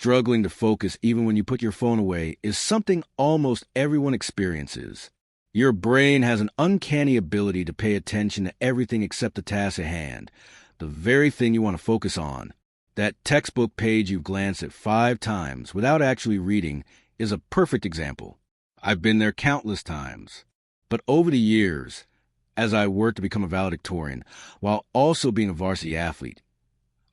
Struggling to focus even when you put your phone away is something almost everyone experiences. Your brain has an uncanny ability to pay attention to everything except the task at hand, the very thing you want to focus on. That textbook page you've glanced at 5 times without actually reading is a perfect example. I've been there countless times. But over the years, as I worked to become a valedictorian, while also being a varsity athlete,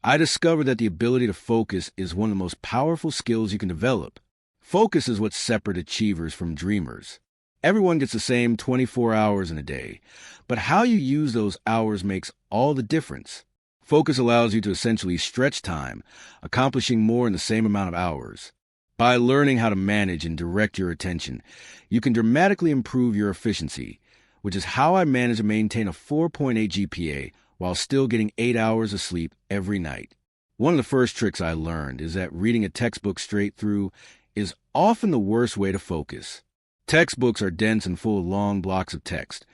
I discovered that the ability to focus is one of the most powerful skills you can develop. Focus is what separates achievers from dreamers. Everyone gets the same 24 hours in a day, but how you use those hours makes all the difference. Focus allows you to essentially stretch time, accomplishing more in the same amount of hours. By learning how to manage and direct your attention, you can dramatically improve your efficiency, which is how I manage to maintain a 4.8 GPA while still getting 8 hours of sleep every night. One of the first tricks I learned is that reading a textbook straight through is often the worst way to focus. Textbooks are dense and full of long blocks of text,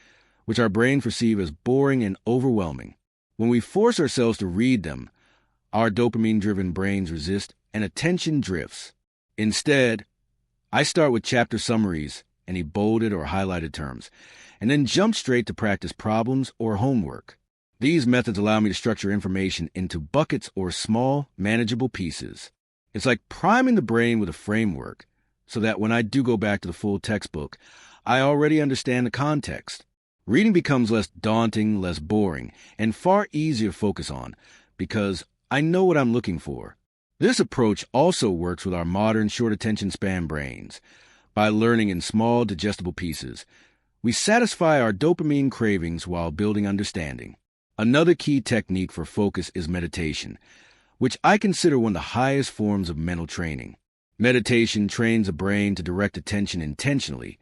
which our brain perceive as boring and overwhelming. When we force ourselves to read them, our dopamine-driven brains resist and attention drifts. Instead, I start with chapter summaries, any bolded or highlighted terms, and then jump straight to practice problems or homework. These methods allow me to structure information into buckets or small, manageable pieces. It's like priming the brain with a framework, so that when I do go back to the full textbook, I already understand the context. Reading becomes less daunting, less boring, and far easier to focus on, because I know what I'm looking for. This approach also works with our modern short attention span brains. By learning in small, digestible pieces, we satisfy our dopamine cravings while building understanding. Another key technique for focus is meditation, which I consider one of the highest forms of mental training. Meditation trains the brain to direct attention intentionally,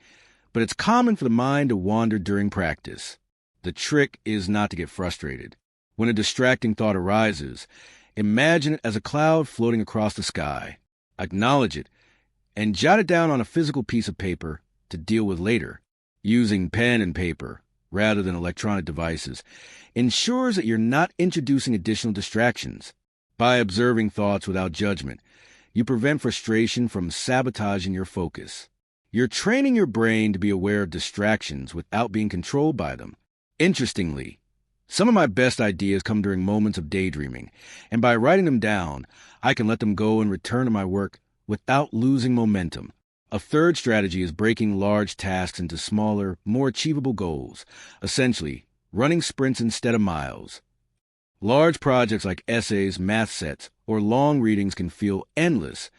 but it's common for the mind to wander during practice. The trick is not to get frustrated. When a distracting thought arises, imagine it as a cloud floating across the sky. Acknowledge it, and jot it down on a physical piece of paper to deal with later. Using pen and paper, rather than electronic devices, ensures that you're not introducing additional distractions. By observing thoughts without judgment, you prevent frustration from sabotaging your focus. You're training your brain to be aware of distractions without being controlled by them. Interestingly, some of my best ideas come during moments of daydreaming, and by writing them down, I can let them go and return to my work without losing momentum. A third strategy is breaking large tasks into smaller, more achievable goals, essentially running sprints instead of miles. Large projects like essays, math sets, or long readings can feel endless,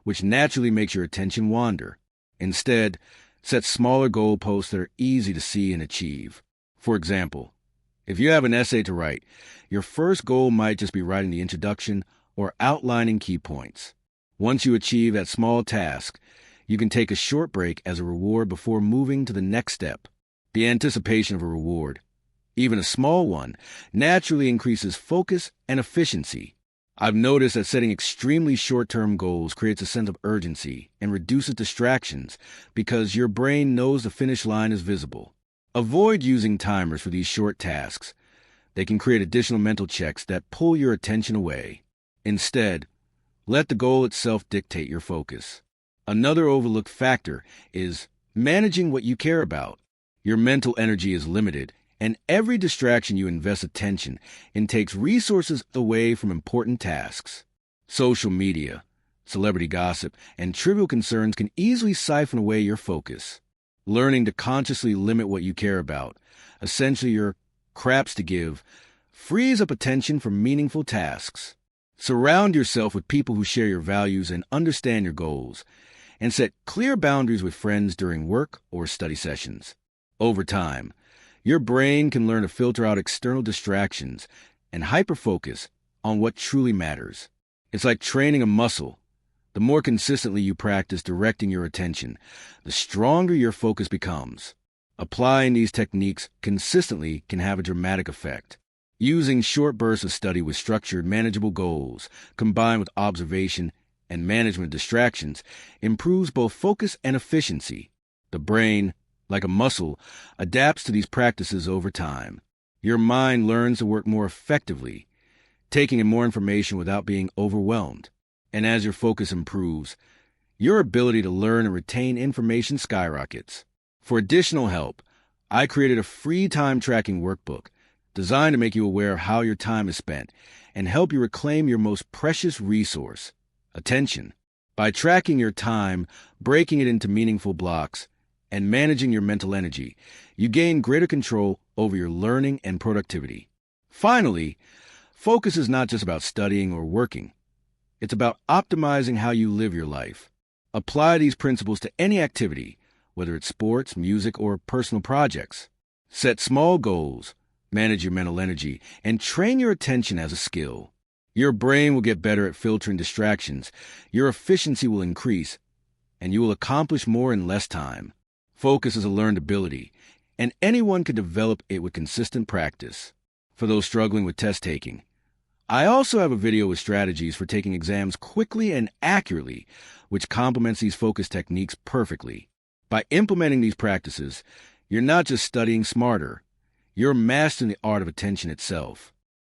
which naturally makes your attention wander. Instead, set smaller goalposts that are easy to see and achieve. For example, if you have an essay to write, your first goal might just be writing the introduction or outlining key points. Once you achieve that small task, you can take a short break as a reward before moving to the next step. The anticipation of a reward, even a small one, naturally increases focus and efficiency. I've noticed that setting extremely short-term goals creates a sense of urgency and reduces distractions because your brain knows the finish line is visible. Avoid using timers for these short tasks. They can create additional mental checks that pull your attention away. Instead, let the goal itself dictate your focus. Another overlooked factor is managing what you care about. Your mental energy is limited, and every distraction you invest attention in takes resources away from important tasks. Social media, celebrity gossip, and trivial concerns can easily siphon away your focus. Learning to consciously limit what you care about, essentially your craps to give, frees up attention for meaningful tasks. Surround yourself with people who share your values and understand your goals, and set clear boundaries with friends during work or study sessions. Over time, your brain can learn to filter out external distractions and hyperfocus on what truly matters. It's like training a muscle. The more consistently you practice directing your attention, the stronger your focus becomes. Applying these techniques consistently can have a dramatic effect. Using short bursts of study with structured, manageable goals, combined with observation and management of distractions, improves both focus and efficiency. The brain, like a muscle, adapts to these practices over time. Your mind learns to work more effectively, taking in more information without being overwhelmed. And as your focus improves, your ability to learn and retain information skyrockets. For additional help, I created a free time tracking workbook designed to make you aware of how your time is spent and help you reclaim your most precious resource, attention. By tracking your time, breaking it into meaningful blocks, and managing your mental energy, you gain greater control over your learning and productivity. Finally, focus is not just about studying or working. It's about optimizing how you live your life. Apply these principles to any activity, whether it's sports, music, or personal projects. Set small goals, manage your mental energy, and train your attention as a skill. Your brain will get better at filtering distractions, your efficiency will increase, and you will accomplish more in less time. Focus is a learned ability, and anyone can develop it with consistent practice. For those struggling with test taking, I also have a video with strategies for taking exams quickly and accurately, which complements these focus techniques perfectly. By implementing these practices, you're not just studying smarter, you're mastering the art of attention itself.